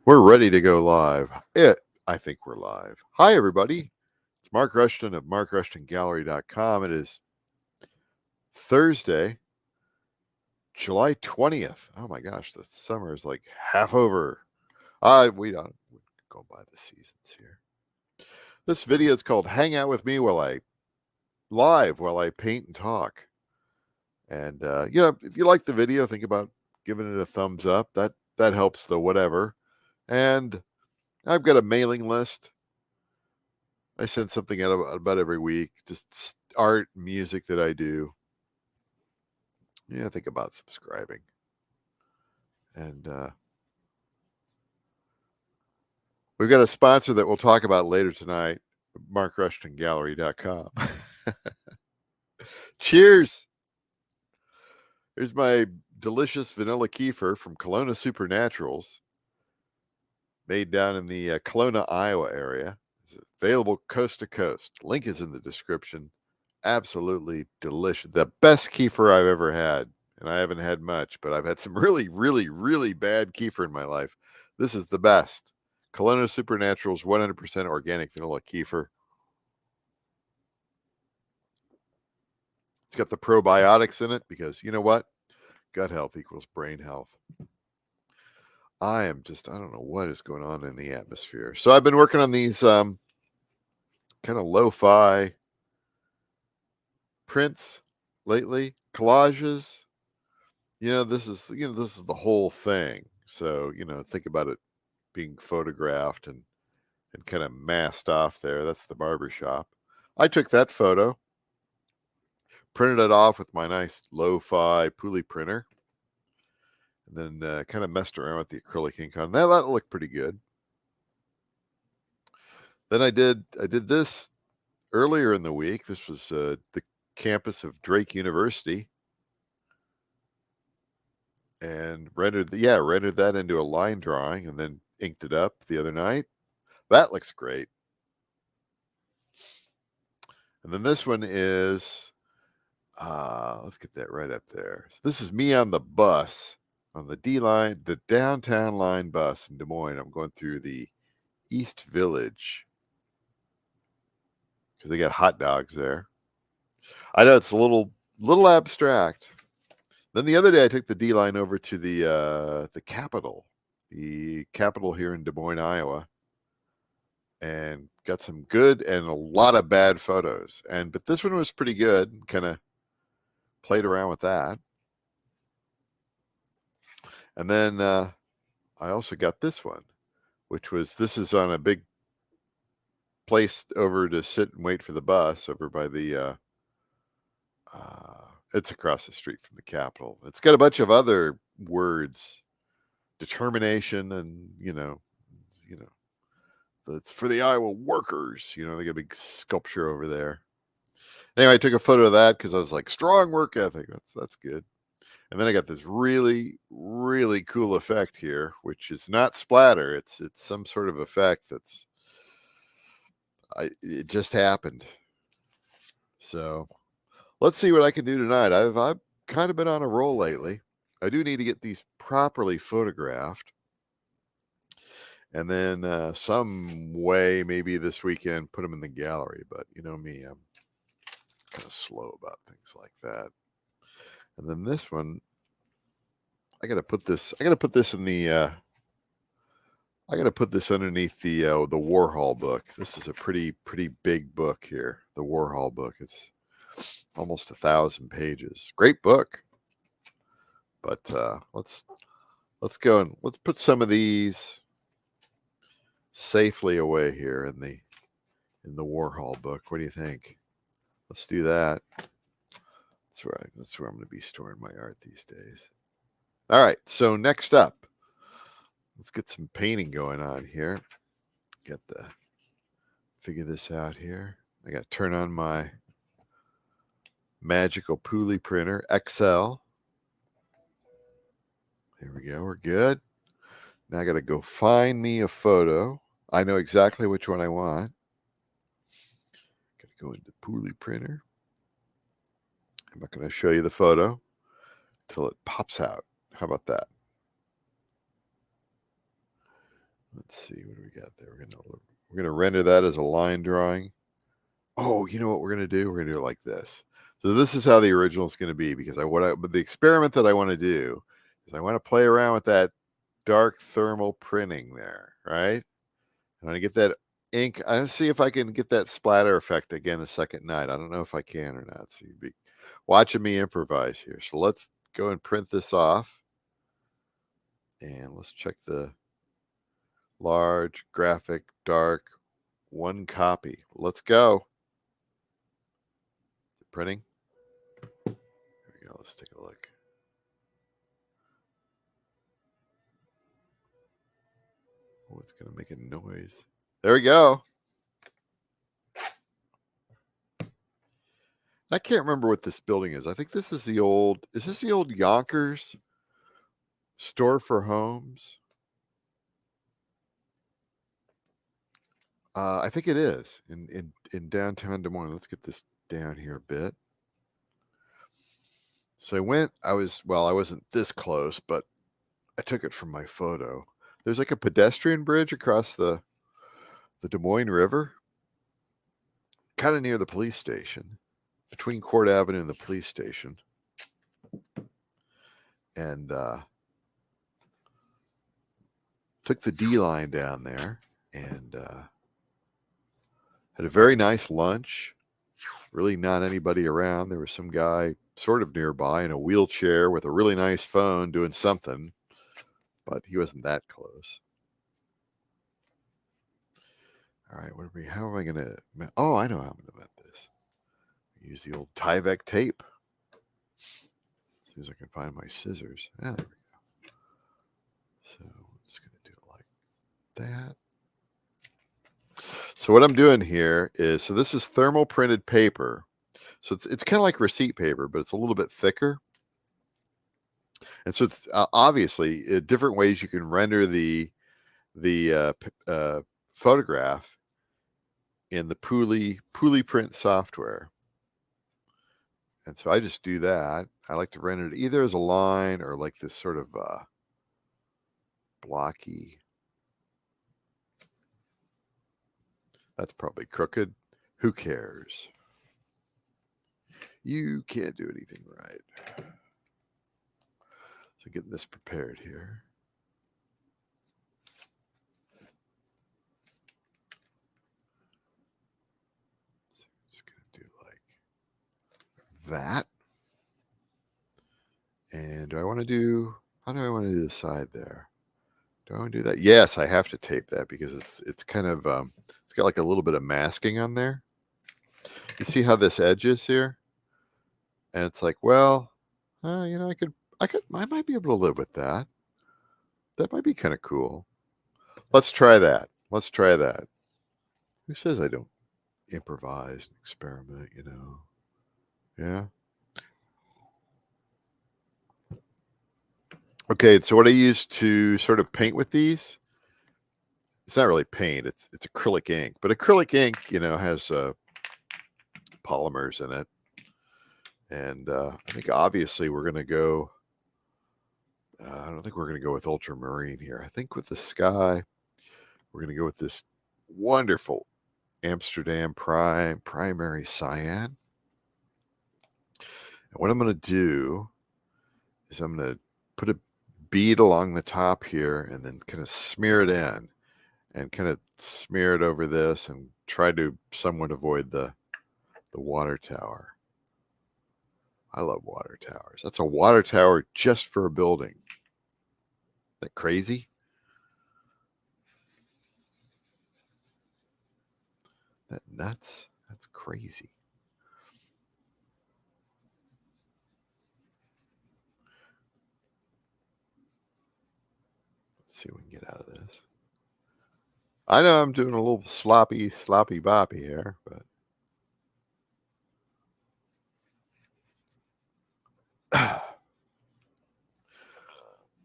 We're ready to go live. I think we're live. Hi, everybody. It's Mark Rushton of markrushtongallery.com. It is Thursday, July 20th. Oh my gosh, the summer is like half over. We don't go by the seasons here. This video is called Hang Out With Me while I paint and talk. And, if you like the video, think about giving it a thumbs up. That helps the whatever. And I've got a mailing list. I send something out about every week, just art, music that I do. Think about subscribing. And we've got a sponsor that we'll talk about later tonight, markrushtongallery.com. Cheers! Here's my delicious vanilla kefir from Kelowna Supernaturals, made down in the Kelowna, Iowa area. It's available coast to coast. Link is in the description. Absolutely delicious. The best kefir I've ever had. And I haven't had much, but I've had some really, really, really bad kefir in my life. This is the best. Kelowna Supernaturals 100% organic vanilla kefir. It's got the probiotics in it because you know what? Gut health equals brain health. I don't know what is going on in the atmosphere. So I've been working on these kind of lo-fi prints lately, collages. This is the whole thing. So, think about it being photographed and kind of masked off there. That's the barbershop. I took that photo, printed it off with my nice lo-fi pulley printer, and then kind of messed around with the acrylic ink on that. That looked pretty good. Then I did this earlier in the week. This was the campus of Drake University, and rendered that into a line drawing, and then inked it up the other night. That looks great. And then this one is let's get that right up there. So this is me on the bus, on the D line, the downtown line bus in Des Moines. I'm going through the East Village because they got hot dogs there. I know it's a little abstract. Then the other day I took the D line over to the Capitol here in Des Moines, Iowa, and got some good and a lot of bad photos. But this one was pretty good. Kind of played around with that. And then I also got this one, this is on a big place over to sit and wait for the bus over by the it's across the street from the Capitol. It's got a bunch of other words, determination, and it's for the Iowa workers. They got a big sculpture over there. Anyway, I took a photo of that because I was like, strong work ethic. That's good. And then I got this really, really cool effect here, which is not splatter. It's some sort of effect it just happened. So let's see what I can do tonight. I've kind of been on a roll lately. I do need to get these properly photographed. And then some way, maybe this weekend, put them in the gallery. But you know me, I'm kind of slow about things like that. And then this one, I got to put this in the I got to put this underneath the Warhol book. This is a pretty big book here, the Warhol book. It's almost 1,000 pages. Great book. But let's go and let's put some of these safely away here in the Warhol book. What do you think? Let's do that. That's where I'm going to be storing my art these days. All right. So next up, let's get some painting going on here. Figure this out here. I got to turn on my magical pulley printer XL. There we go. We're good. Now I got to go find me a photo. I know exactly which one I want. Got to go into pulley printer. I'm not going to show you the photo until it pops out. How about that? Let's see what do we got there. We're gonna render that as a line drawing. Oh, you know what we're gonna do? We're gonna do it like this. So this is how the original is gonna be because but the experiment that I want to do is I want to play around with that dark thermal printing there, right? I want to get that ink. I want to see if I can get that splatter effect again the second night. I don't know if I can or not. So you'd be watching me improvise here. So let's go and print this off. And let's check the large, graphic, dark, one copy. Let's go. Printing. Here we go. Let's take a look. Oh, it's going to make a noise. There we go. I can't remember what this building is. I think this is is this the old Yonkers store for homes? I think it is in downtown Des Moines. Let's get this down here a bit. So I wasn't this close, but I took it from my photo. There's like a pedestrian bridge across the Des Moines River, kind of near the police station, between Court Avenue and the police station. And took the D line down there and had a very nice lunch. Really not anybody around. There was some guy sort of nearby in a wheelchair with a really nice phone doing something, but he wasn't that close. All right, how am I going to, oh, I know how I'm going to map this. Use the old Tyvek tape. See if I can find my scissors. Ah, there we go. So I'm just going to do it like that. So what I'm doing here is, so this is thermal printed paper. So it's kind of like receipt paper, but it's a little bit thicker. And so it's obviously different ways you can render the photograph in the Pooley print software. And so I just do that. I like to render it either as a line or like this sort of blocky. That's probably crooked. Who cares? You can't do anything right. So getting this prepared here. So I'm just going to do like that. And how do I want to do the side there? Do I want to do that? Yes, I have to tape that because it's kind of, it's got like a little bit of masking on there. You see how this edge is here? And it's like, well, you know, I might be able to live with that. That might be kind of cool. Let's try that. Let's try that. Who says I don't improvise and experiment, you know? Yeah. Okay, so what I use to sort of paint with these, it's not really paint, it's acrylic ink. But acrylic ink, you know, has polymers in it. And I think obviously we're going to go, I don't think we're going to go with ultramarine here. I think with the sky, we're going to go with this wonderful Amsterdam primary cyan. And what I'm going to do is I'm going to put a bead along the top here and then kind of smear it in and kind of smear it over this and try to somewhat avoid the water tower. I love water towers. That's a water tower just for a building. Isn't that crazy? That nuts? That's crazy. Let's see what we can get out of this. I know I'm doing a little sloppy boppy here, but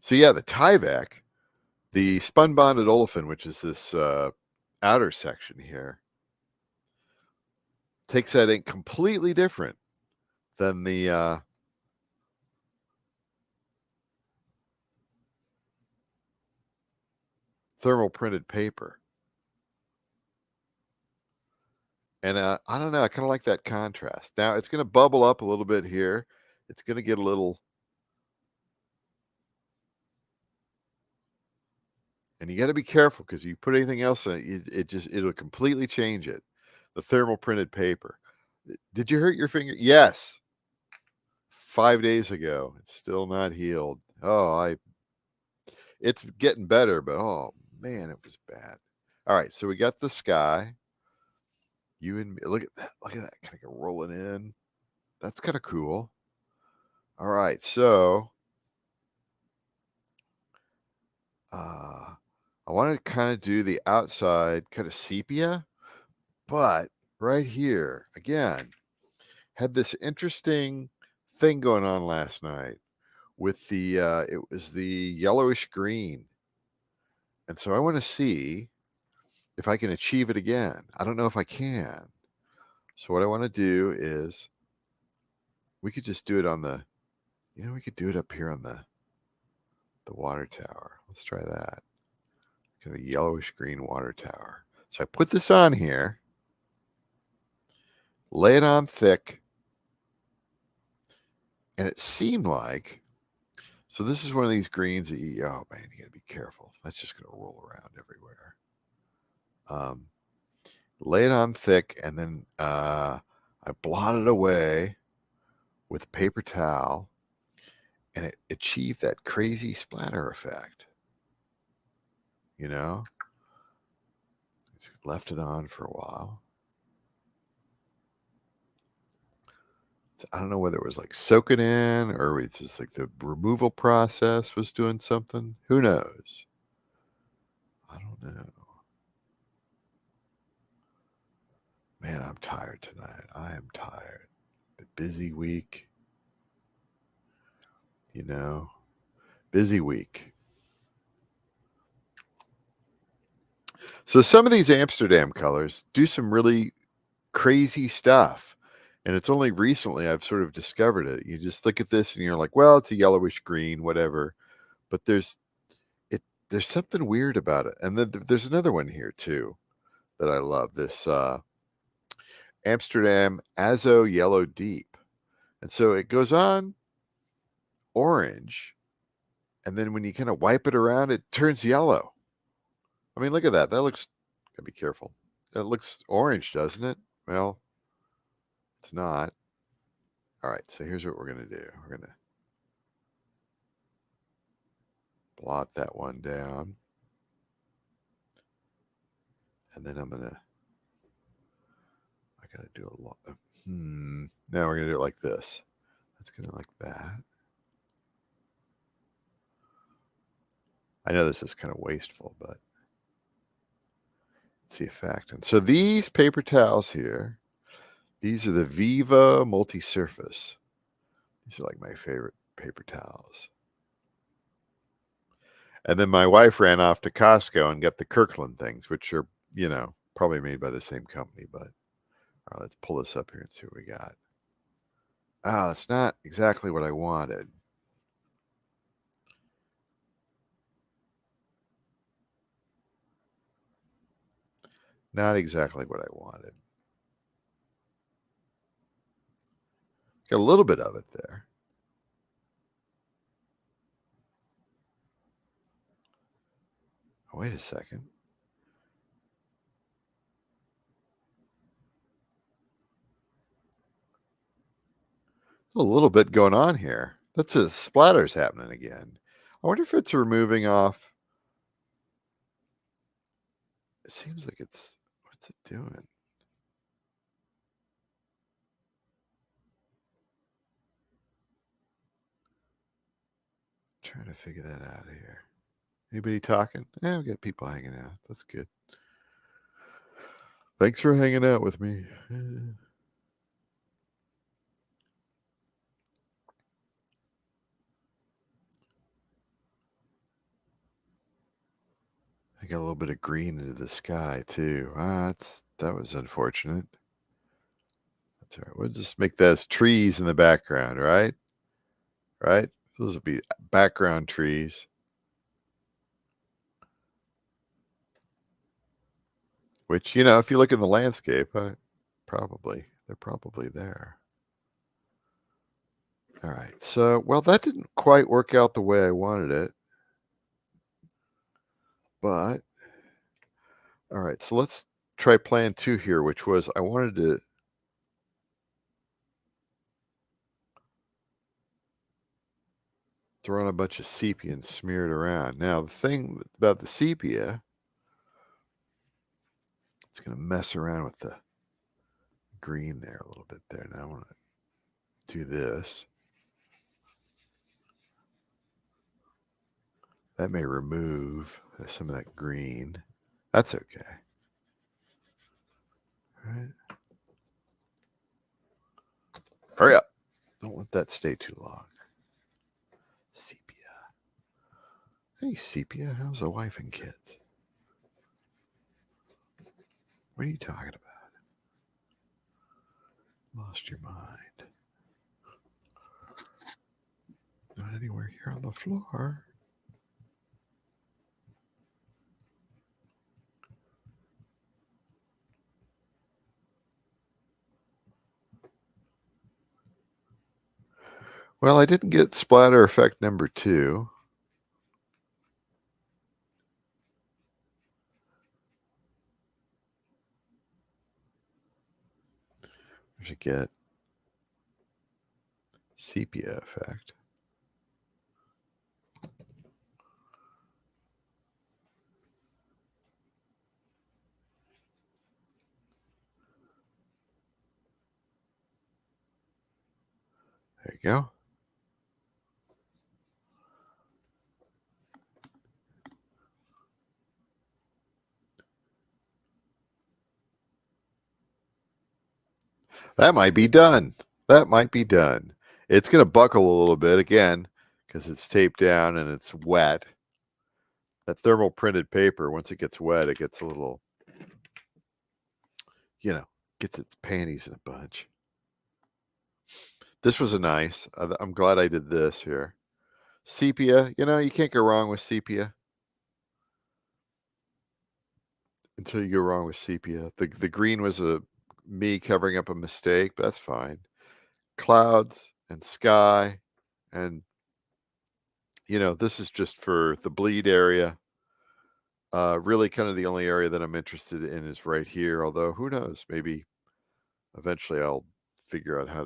so yeah, the Tyvek, the spun bonded olefin, which is this outer section here, takes that ink completely different than the thermal printed paper. And I don't know, I kind of like that contrast. Now it's going to bubble up a little bit here. It's going to get a little, and you got to be careful because you put anything else in it, it'll completely change it. The thermal printed paper. Did you hurt your finger? Yes. 5 days ago. It's still not healed. It's getting better, but oh man, it was bad. All right, so we got the sky. You and me. Look at that. Look at that. Kind of rolling in. That's kind of cool. All right, so I want to kind of do the outside kind of sepia, but right here again had this interesting thing going on last night with the it was the yellowish green, and so I want to see if I can achieve it again. I don't know if I can. So what I want to do is we could just do it on the, we could do it up here on the water tower. Let's try that. Kind of a yellowish green water tower. So I put this on here, lay it on thick, and it seemed like, so this is one of these greens that oh man, you gotta be careful. That's just gonna roll around everywhere. Lay it on thick, and then I blot it away with a paper towel, and it achieved that crazy splatter effect. Just left it on for a while. So I don't know whether it was like soaking in or it's just like the removal process was doing something. Who knows? I don't know. Man, I'm tired tonight. I am tired. A busy week. Busy week. So some of these Amsterdam colors do some really crazy stuff. And it's only recently I've sort of discovered it. You just look at this and you're like, well, it's a yellowish green, whatever. But there's something weird about it. And then there's another one here too that I love. This Amsterdam Azo Yellow Deep. And so it goes on orange. And then when you kind of wipe it around, it turns yellow. I mean, look at that. That looks, gotta be careful. It looks orange, doesn't it? Well, it's not. All right, so here's what we're going to do. We're going to blot that one down. And then I got to do a lot. Now we're going to do it like this. That's going to like that. I know this is kind of wasteful, but it's the effect. And so these paper towels here, these are the Viva Multi-Surface. These are like my favorite paper towels. And then my wife ran off to Costco and got the Kirkland things, which are, probably made by the same company. But all right, let's pull this up here and see what we got. It's not exactly what I wanted. Not exactly what I wanted. Got a little bit of it there. Wait a second. A little bit going on here. That's a splatter's happening again. I wonder if it's removing off. It seems like what's it doing? Trying to figure that out here. Anybody talking? Yeah, we got people hanging out. That's good. Thanks for hanging out with me. I got a little bit of green into the sky too. That was unfortunate. That's all right. We'll just make those trees in the background, right? Right? Those will be background trees. which, you know, if you look in the landscape, they're probably there. All right. So, well, that didn't quite work out the way I wanted it, but all right. So let's try plan 2 here, which was I wanted to throw in a bunch of sepia and smear it around. Now, the thing about the sepia, it's going to mess around with the green there a little bit there. Now I want to do this. That may remove some of that green. That's okay. All right. Hurry up. Don't let that stay too long. Sepia. Hey, Sepia, how's the wife and kids? What are you talking about? Lost your mind. Not anywhere here on the floor. Well, I didn't get splatter effect number 2. I should get sepia effect. There you go. That might be done. That might be done. It's going to buckle a little bit again because it's taped down and it's wet. That thermal printed paper, once it gets wet, it gets a little, you know, gets its panties in a bunch. This was a nice. I'm glad I did this here. Sepia, you know, you can't go wrong with sepia. Until you go wrong with sepia. The green was me covering up a mistake, but that's fine. Clouds and sky, and you know, this is just for the bleed area. Really kind of the only area that I'm interested in is right here, although who knows, maybe eventually I'll figure out how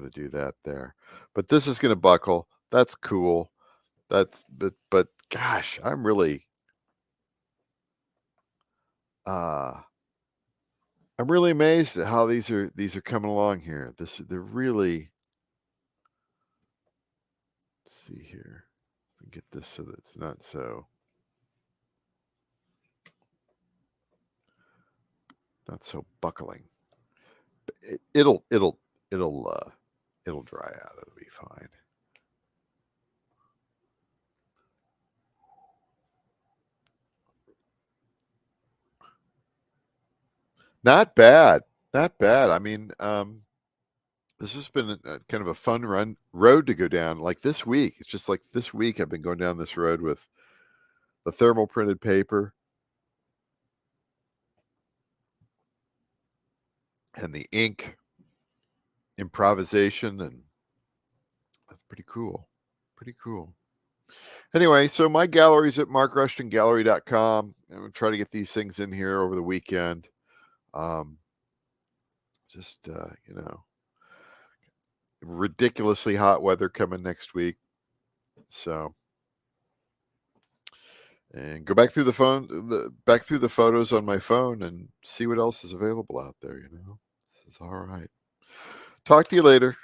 to do that there. But this is going to buckle. That's cool. But gosh, I'm really amazed at how these are coming along here. They're really, let's see here. Get this so that it's not so buckling. It'll dry out. It'll be fine. Not bad. Not bad. I mean, this has been kind of a fun road to go down. Like this week, it's just like this week I've been going down this road with the thermal printed paper and the ink improvisation, and that's pretty cool. Pretty cool. Anyway, so my gallery's at markrushtongallery.com. I'm going to try to get these things in here over the weekend. You know, ridiculously hot weather coming next week. So, and go back through back through the photos on my phone and see what else is available out there. You know, this is all right. Talk to you later.